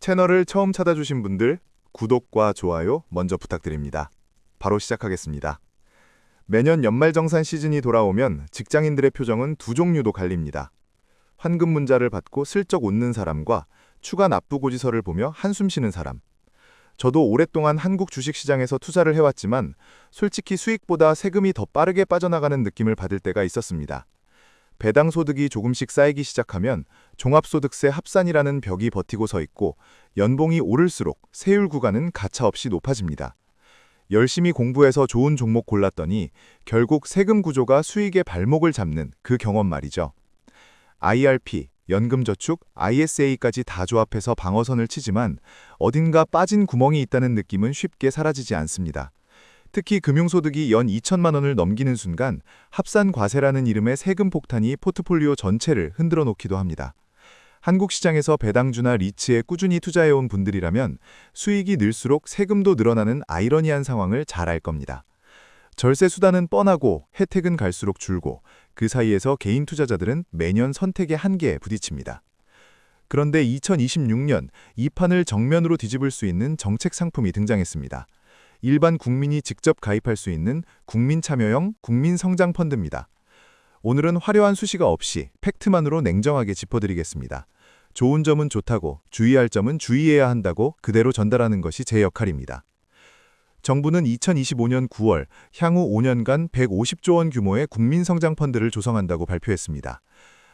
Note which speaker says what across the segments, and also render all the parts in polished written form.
Speaker 1: 채널을 처음 찾아주신 분들 구독과 좋아요 먼저 부탁드립니다. 바로 시작하겠습니다. 매년 연말정산 시즌이 돌아오면 직장인들의 표정은 두 종류도 갈립니다. 환급 문자를 받고 슬쩍 웃는 사람과 추가 납부 고지서를 보며 한숨 쉬는 사람. 저도 오랫동안 한국 주식시장에서 투자를 해왔지만 솔직히 수익보다 세금이 더 빠르게 빠져나가는 느낌을 받을 때가 있었습니다. 배당 소득이 조금씩 쌓이기 시작하면 종합소득세 합산이라는 벽이 버티고 서 있고 연봉이 오를수록 세율 구간은 가차없이 높아집니다. 열심히 공부해서 좋은 종목 골랐더니 결국 세금 구조가 수익의 발목을 잡는 그 경험 말이죠. IRP, 연금저축, ISA까지 다 조합해서 방어선을 치지만 어딘가 빠진 구멍이 있다는 느낌은 쉽게 사라지지 않습니다. 특히 금융소득이 연 2천만 원을 넘기는 순간 합산과세라는 이름의 세금 폭탄이 포트폴리오 전체를 흔들어 놓기도 합니다. 한국 시장에서 배당주나 리츠에 꾸준히 투자해온 분들이라면 수익이 늘수록 세금도 늘어나는 아이러니한 상황을 잘 알 겁니다. 절세 수단은 뻔하고 혜택은 갈수록 줄고 그 사이에서 개인 투자자들은 매년 선택의 한계에 부딪힙니다. 그런데 2026년 이 판을 정면으로 뒤집을 수 있는 정책 상품이 등장했습니다. 일반 국민이 직접 가입할 수 있는 국민참여형 국민성장펀드입니다. 오늘은 화려한 수식어 없이 팩트만으로 냉정하게 짚어드리겠습니다. 좋은 점은 좋다고, 주의할 점은 주의해야 한다고 그대로 전달하는 것이 제 역할입니다. 정부는 2025년 9월 향후 5년간 150조 원 규모의 국민성장펀드를 조성한다고 발표했습니다.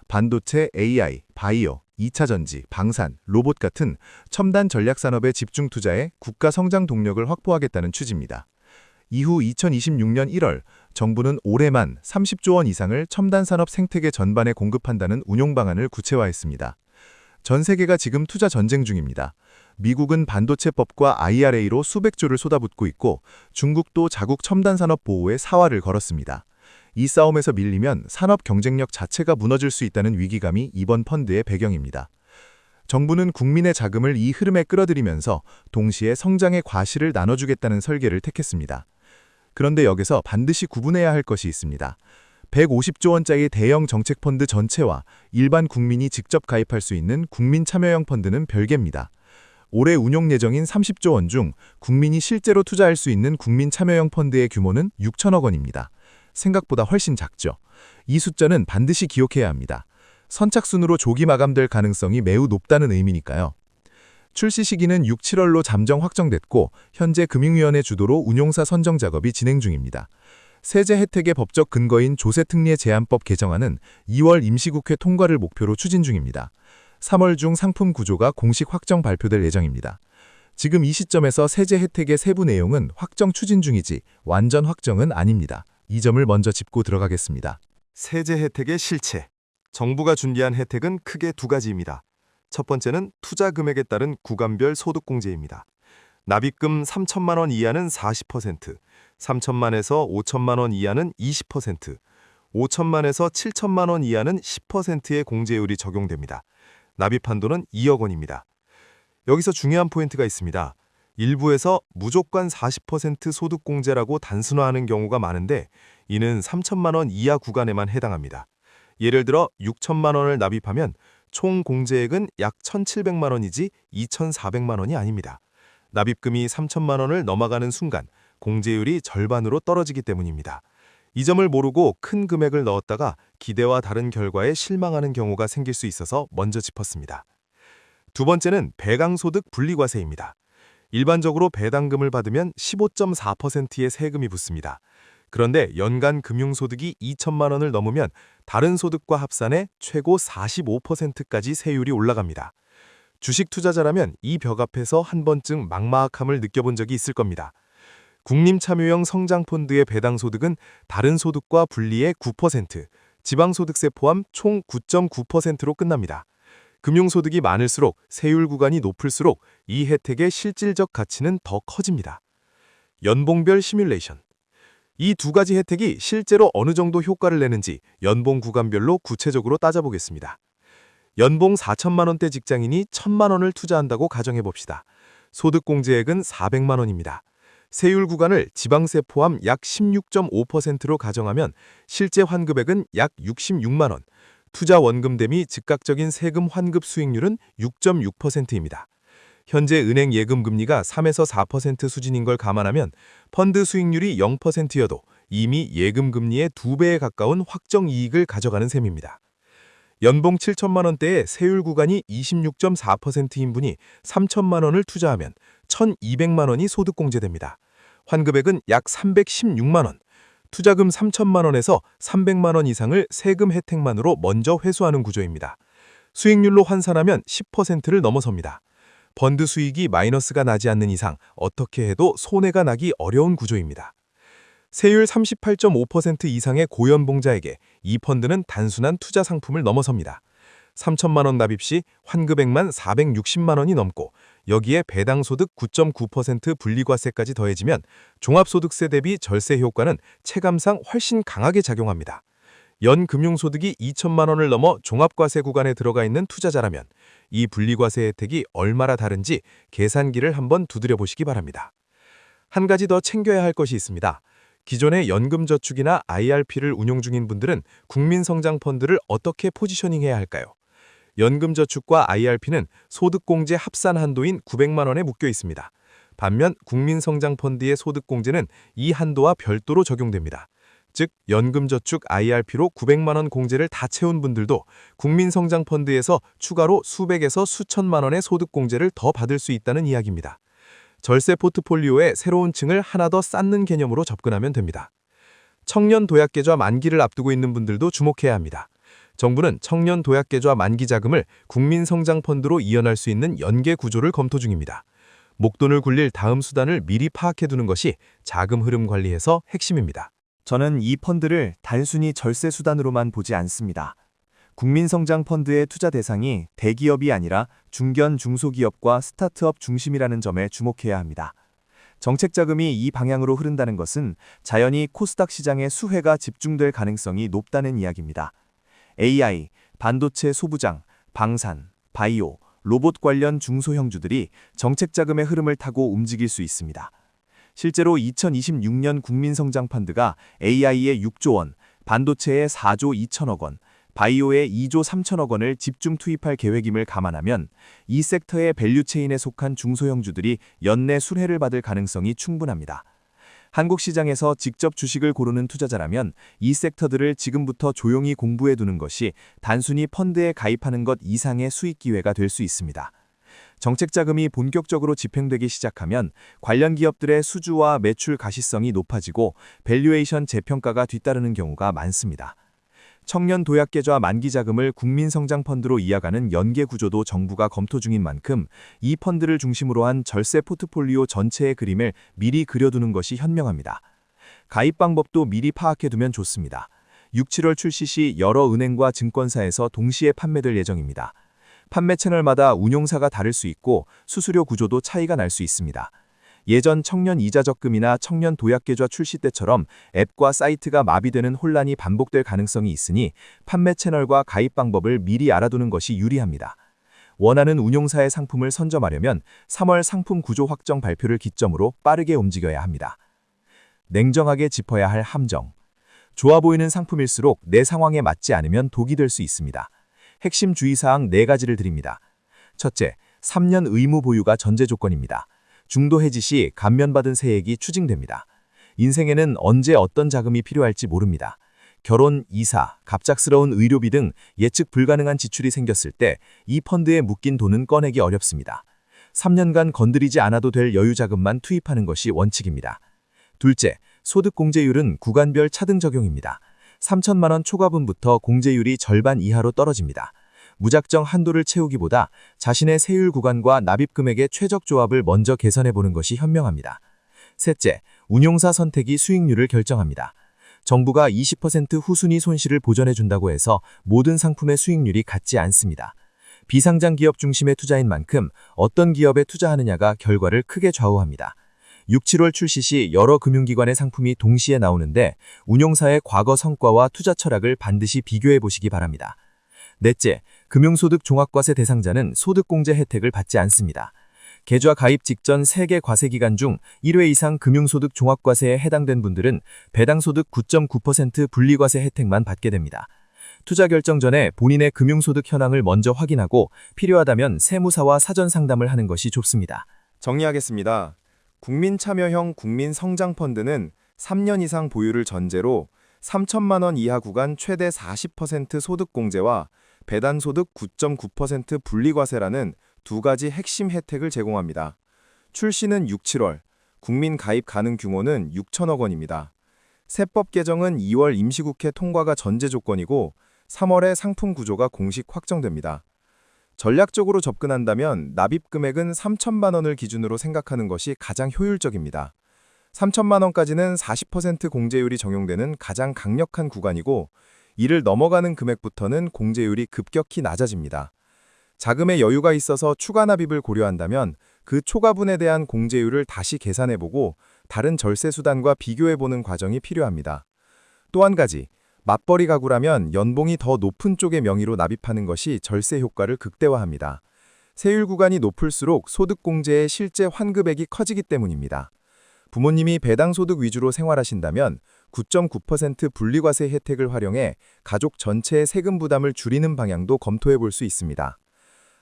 Speaker 1: 반도체, AI, 바이오, 2차 전지, 방산, 로봇 같은 첨단 전략 산업에 집중 투자해 국가 성장 동력을 확보하겠다는 취지입니다. 이후 2026년 1월 정부는 올해만 30조 원 이상을 첨단 산업 생태계 전반에 공급한다는 운용 방안을 구체화했습니다. 전 세계가 지금 투자 전쟁 중입니다. 미국은 반도체법과 IRA로 수백 조를 쏟아붓고 있고 중국도 자국 첨단 산업 보호에 사활을 걸었습니다. 이 싸움에서 밀리면 산업 경쟁력 자체가 무너질 수 있다는 위기감이 이번 펀드의 배경입니다. 정부는 국민의 자금을 이 흐름에 끌어들이면서 동시에 성장의 과실을 나눠주겠다는 설계를 택했습니다. 그런데 여기서 반드시 구분해야 할 것이 있습니다. 150조 원짜리 대형 정책펀드 전체와 일반 국민이 직접 가입할 수 있는 국민참여형 펀드는 별개입니다. 올해 운용 예정인 30조 원 중 국민이 실제로 투자할 수 있는 국민참여형 펀드의 규모는 6천억 원입니다. 생각보다 훨씬 작죠. 이 숫자는 반드시 기억해야 합니다. 선착순으로 조기 마감될 가능성이 매우 높다는 의미니까요. 출시 시기는 6, 7월로 잠정 확정됐고 현재 금융위원회 주도로 운용사 선정 작업이 진행 중입니다. 세제 혜택의 법적 근거인 조세특례 제한법 개정안은 2월 임시국회 통과를 목표로 추진 중입니다. 3월 중 상품 구조가 공식 확정 발표될 예정입니다. 지금 이 시점에서 세제 혜택의 세부 내용은 확정 추진 중이지 완전 확정은 아닙니다. 이 점을 먼저 짚고 들어가겠습니다.
Speaker 2: 세제 혜택의 실체. 정부가 준비한 혜택은 크게 두 가지입니다. 첫 번째는 투자 금액에 따른 구간별 소득공제입니다. 납입금 3천만 원 이하는 40%, 3천만에서 5천만 원 이하는 20%, 5천만에서 7천만 원 이하는 10%의 공제율이 적용됩니다. 납입 한도는 2억 원입니다. 여기서 중요한 포인트가 있습니다. 일부에서 무조건 40% 소득공제라고 단순화하는 경우가 많은데 이는 3천만 원 이하 구간에만 해당합니다. 예를 들어 6천만 원을 납입하면 총 공제액은 약 1,700만 원이지 2,400만 원이 아닙니다. 납입금이 3천만 원을 넘어가는 순간 공제율이 절반으로 떨어지기 때문입니다. 이 점을 모르고 큰 금액을 넣었다가 기대와 다른 결과에 실망하는 경우가 생길 수 있어서 먼저 짚었습니다. 두 번째는 배당소득 분리과세입니다. 일반적으로 배당금을 받으면 15.4%의 세금이 붙습니다. 그런데 연간 금융소득이 2천만 원을 넘으면 다른 소득과 합산해 최고 45%까지 세율이 올라갑니다. 주식 투자자라면 이 벽 앞에서 한 번쯤 막막함을 느껴본 적이 있을 겁니다. 국민참여형 성장펀드의 배당소득은 다른 소득과 분리해 9%, 지방소득세 포함 총 9.9%로 끝납니다. 금융소득이 많을수록 세율 구간이 높을수록 이 혜택의 실질적 가치는 더 커집니다. 연봉별 시뮬레이션. 이 두 가지 혜택이 실제로 어느 정도 효과를 내는지 연봉 구간별로 구체적으로 따져보겠습니다. 연봉 4천만 원대 직장인이 1,000만 원을 투자한다고 가정해봅시다. 소득공제액은 400만 원입니다. 세율 구간을 지방세 포함 약 16.5%로 가정하면 실제 환급액은 약 66만 원, 투자 원금 대비 즉각적인 세금 환급 수익률은 6.6%입니다. 현재 은행 예금 금리가 3에서 4% 수준인 걸 감안하면 펀드 수익률이 0%여도 이미 예금 금리의 2배에 가까운 확정 이익을 가져가는 셈입니다. 연봉 7천만 원대의 세율 구간이 26.4%인 분이 3천만 원을 투자하면 1,200만 원이 소득공제됩니다. 환급액은 약 316만 원, 투자금 3천만 원에서 300만 원 이상을 세금 혜택만으로 먼저 회수하는 구조입니다. 수익률로 환산하면 10%를 넘어섭니다. 펀드 수익이 마이너스가 나지 않는 이상 어떻게 해도 손해가 나기 어려운 구조입니다. 세율 38.5% 이상의 고연봉자에게 이 펀드는 단순한 투자 상품을 넘어섭니다. 3천만 원 납입 시 환급액만 460만 원이 넘고 여기에 배당소득 9.9% 분리과세까지 더해지면 종합소득세 대비 절세 효과는 체감상 훨씬 강하게 작용합니다. 연 금융소득이 2천만 원을 넘어 종합과세 구간에 들어가 있는 투자자라면 이 분리과세 혜택이 얼마나 다른지 계산기를 한번 두드려 보시기 바랍니다. 한 가지 더 챙겨야 할 것이 있습니다. 기존의 연금저축이나 IRP를 운용 중인 분들은 국민성장펀드를 어떻게 포지셔닝해야 할까요? 연금저축과 IRP는 소득공제 합산 한도인 900만 원에 묶여 있습니다. 반면 국민성장펀드의 소득공제는 이 한도와 별도로 적용됩니다. 즉, 연금저축 IRP로 900만 원 공제를 다 채운 분들도 국민성장펀드에서 추가로 수백에서 수천만 원의 소득공제를 더 받을 수 있다는 이야기입니다. 절세 포트폴리오에 새로운 층을 하나 더 쌓는 개념으로 접근하면 됩니다. 청년 도약계좌 만기를 앞두고 있는 분들도 주목해야 합니다. 정부는 청년 도약계좌 만기 자금을 국민성장펀드로 이연할 수 있는 연계 구조를 검토 중입니다. 목돈을 굴릴 다음 수단을 미리 파악해두는 것이 자금 흐름 관리에서 핵심입니다.
Speaker 3: 저는 이 펀드를 단순히 절세 수단으로만 보지 않습니다. 국민성장펀드의 투자 대상이 대기업이 아니라 중견 중소기업과 스타트업 중심이라는 점에 주목해야 합니다. 정책자금이 이 방향으로 흐른다는 것은 자연히 코스닥 시장의 수혜가 집중될 가능성이 높다는 이야기입니다. AI, 반도체 소부장, 방산, 바이오, 로봇 관련 중소형주들이 정책자금의 흐름을 타고 움직일 수 있습니다. 실제로 2026년 국민성장펀드가 AI에 6조 원, 반도체에 4조 2천억 원, 바이오에 2조 3천억 원을 집중 투입할 계획임을 감안하면 이 섹터의 밸류체인에 속한 중소형주들이 연내 수혜를 받을 가능성이 충분합니다. 한국 시장에서 직접 주식을 고르는 투자자라면 이 섹터들을 지금부터 조용히 공부해두는 것이 단순히 펀드에 가입하는 것 이상의 수익 기회가 될 수 있습니다. 정책자금이 본격적으로 집행되기 시작하면 관련 기업들의 수주와 매출 가시성이 높아지고 밸류에이션 재평가가 뒤따르는 경우가 많습니다. 청년 도약계좌 만기 자금을 국민성장펀드로 이어가는 연계 구조도 정부가 검토 중인 만큼 이 펀드를 중심으로 한 절세 포트폴리오 전체의 그림을 미리 그려두는 것이 현명합니다. 가입 방법도 미리 파악해두면 좋습니다. 6, 7월 출시 시 여러 은행과 증권사에서 동시에 판매될 예정입니다. 판매 채널마다 운용사가 다를 수 있고 수수료 구조도 차이가 날 수 있습니다. 예전 청년 이자 적금이나 청년 도약계좌 출시 때처럼 앱과 사이트가 마비되는 혼란이 반복될 가능성이 있으니 판매 채널과 가입 방법을 미리 알아두는 것이 유리합니다. 원하는 운용사의 상품을 선점하려면 3월 상품 구조 확정 발표를 기점으로 빠르게 움직여야 합니다. 냉정하게 짚어야 할 함정. 좋아 보이는 상품일수록 내 상황에 맞지 않으면 독이 될 수 있습니다. 핵심 주의사항 4가지를 드립니다. 첫째, 3년 의무 보유가 전제 조건입니다. 중도 해지 시 감면받은 세액이 추징됩니다. 인생에는 언제 어떤 자금이 필요할지 모릅니다. 결혼, 이사, 갑작스러운 의료비 등 예측 불가능한 지출이 생겼을 때 이 펀드에 묶인 돈은 꺼내기 어렵습니다. 3년간 건드리지 않아도 될 여유 자금만 투입하는 것이 원칙입니다. 둘째, 소득 공제율은 구간별 차등 적용입니다. 3천만 원 초과분부터 공제율이 절반 이하로 떨어집니다. 무작정 한도를 채우기보다 자신의 세율 구간과 납입 금액의 최적 조합을 먼저 개선해보는 것이 현명합니다. 셋째, 운용사 선택이 수익률을 결정합니다. 정부가 20% 후순위 손실을 보전해준다고 해서 모든 상품의 수익률이 같지 않습니다. 비상장 기업 중심의 투자인 만큼 어떤 기업에 투자하느냐가 결과를 크게 좌우합니다. 6, 7월 출시 시 여러 금융기관의 상품이 동시에 나오는데 운용사의 과거 성과와 투자 철학을 반드시 비교해 보시기 바랍니다. 넷째, 금융소득 종합과세 대상자는 소득공제 혜택을 받지 않습니다. 계좌 가입 직전 3개 과세기간 중 1회 이상 금융소득 종합과세에 해당된 분들은 배당소득 9.9% 분리과세 혜택만 받게 됩니다. 투자 결정 전에 본인의 금융소득 현황을 먼저 확인하고 필요하다면 세무사와 사전 상담을 하는 것이 좋습니다.
Speaker 2: 정리하겠습니다. 국민참여형 국민성장펀드는 3년 이상 보유를 전제로 3천만 원 이하 구간 최대 40% 소득공제와 배당소득 9.9% 분리과세라는 두 가지 핵심 혜택을 제공합니다. 출시는 6, 7월, 국민 가입 가능 규모는 6천억 원입니다. 세법 개정은 2월 임시국회 통과가 전제 조건이고 3월에 상품 구조가 공식 확정됩니다. 전략적으로 접근한다면 납입 금액은 3천만 원을 기준으로 생각하는 것이 가장 효율적입니다. 3천만 원까지는 40% 공제율이 적용되는 가장 강력한 구간이고 이를 넘어가는 금액부터는 공제율이 급격히 낮아집니다. 자금의 여유가 있어서 추가 납입을 고려한다면 그 초과분에 대한 공제율을 다시 계산해보고 다른 절세 수단과 비교해보는 과정이 필요합니다. 또 한 가지, 맞벌이 가구라면 연봉이 더 높은 쪽의 명의로 납입하는 것이 절세 효과를 극대화합니다. 세율 구간이 높을수록 소득공제의 실제 환급액이 커지기 때문입니다. 부모님이 배당소득 위주로 생활하신다면 9.9% 분리과세 혜택을 활용해 가족 전체의 세금 부담을 줄이는 방향도 검토해 볼 수 있습니다.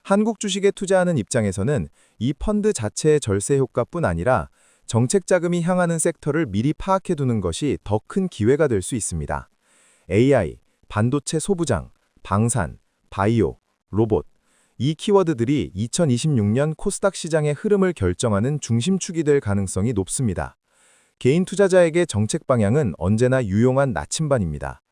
Speaker 2: 한국 주식에 투자하는 입장에서는 이 펀드 자체의 절세 효과뿐 아니라 정책 자금이 향하는 섹터를 미리 파악해 두는 것이 더 큰 기회가 될 수 있습니다. AI, 반도체 소부장, 방산, 바이오, 로봇, 이 키워드들이 2026년 코스닥 시장의 흐름을 결정하는 중심축이 될 가능성이 높습니다. 개인 투자자에게 정책 방향은 언제나 유용한 나침반입니다.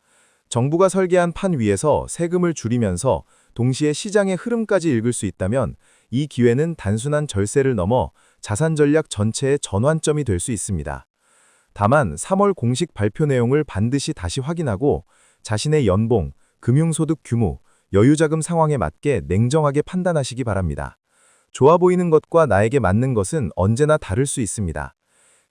Speaker 2: 정부가 설계한 판 위에서 세금을 줄이면서 동시에 시장의 흐름까지 읽을 수 있다면 이 기회는 단순한 절세를 넘어 자산 전략 전체의 전환점이 될 수 있습니다. 다만 3월 공식 발표 내용을 반드시 다시 확인하고 자신의 연봉, 금융소득 규모, 여유자금 상황에 맞게 냉정하게 판단하시기 바랍니다. 좋아 보이는 것과 나에게 맞는 것은 언제나 다를 수 있습니다.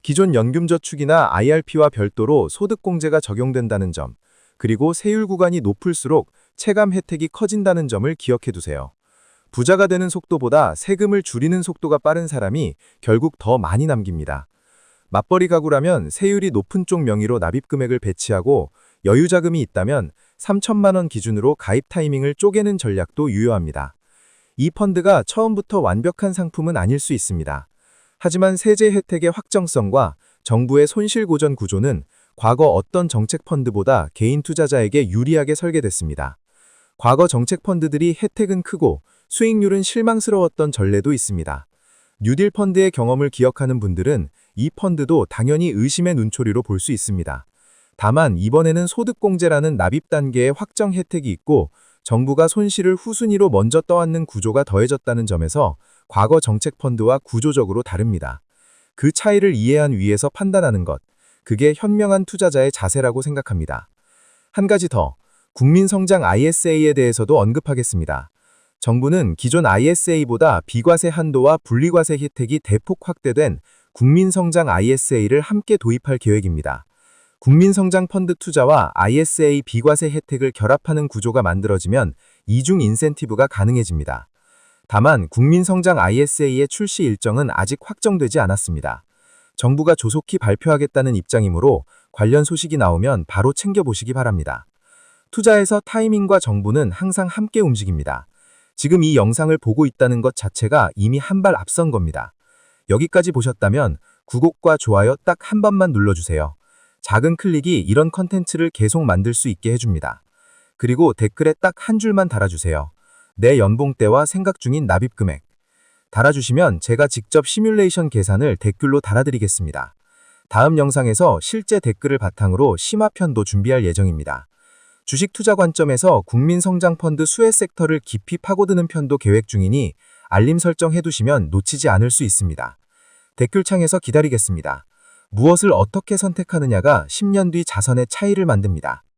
Speaker 2: 기존 연금저축이나 IRP와 별도로 소득공제가 적용된다는 점, 그리고 세율 구간이 높을수록 체감 혜택이 커진다는 점을 기억해 두세요. 부자가 되는 속도보다 세금을 줄이는 속도가 빠른 사람이 결국 더 많이 남깁니다. 맞벌이 가구라면 세율이 높은 쪽 명의로 납입 금액을 배치하고 여유자금이 있다면 3천만 원 기준으로 가입 타이밍을 쪼개는 전략도 유효합니다. 이 펀드가 처음부터 완벽한 상품은 아닐 수 있습니다. 하지만 세제 혜택의 확정성과 정부의 손실 고전 구조는 과거 어떤 정책 펀드보다 개인 투자자에게 유리하게 설계됐습니다. 과거 정책 펀드들이 혜택은 크고 수익률은 실망스러웠던 전례도 있습니다. 뉴딜 펀드의 경험을 기억하는 분들은 이 펀드도 당연히 의심의 눈초리로 볼 수 있습니다. 다만 이번에는 소득공제라는 납입 단계의 확정 혜택이 있고 정부가 손실을 후순위로 먼저 떠안는 구조가 더해졌다는 점에서 과거 정책 펀드와 구조적으로 다릅니다. 그 차이를 이해한 위에서 판단하는 것, 그게 현명한 투자자의 자세라고 생각합니다. 한 가지 더, 국민성장 ISA에 대해서도 언급하겠습니다. 정부는 기존 ISA보다 비과세 한도와 분리과세 혜택이 대폭 확대된 국민성장 ISA를 함께 도입할 계획입니다. 국민성장 펀드 투자와 ISA 비과세 혜택을 결합하는 구조가 만들어지면 이중 인센티브가 가능해집니다. 다만 국민성장 ISA의 출시 일정은 아직 확정되지 않았습니다. 정부가 조속히 발표하겠다는 입장이므로 관련 소식이 나오면 바로 챙겨보시기 바랍니다. 투자에서 타이밍과 정보는 항상 함께 움직입니다. 지금 이 영상을 보고 있다는 것 자체가 이미 한 발 앞선 겁니다. 여기까지 보셨다면 구독과 좋아요 딱 한 번만 눌러주세요. 작은 클릭이 이런 컨텐츠를 계속 만들 수 있게 해줍니다. 그리고 댓글에 딱 한 줄만 달아주세요. 내 연봉대와 생각 중인 납입 금액. 달아주시면 제가 직접 시뮬레이션 계산을 댓글로 달아드리겠습니다. 다음 영상에서 실제 댓글을 바탕으로 심화편도 준비할 예정입니다. 주식 투자 관점에서 국민성장펀드 수혜 섹터를 깊이 파고드는 편도 계획 중이니 알림 설정 해두시면 놓치지 않을 수 있습니다. 댓글창에서 기다리겠습니다. 무엇을 어떻게 선택하느냐가 10년 뒤 자선의 차이를 만듭니다.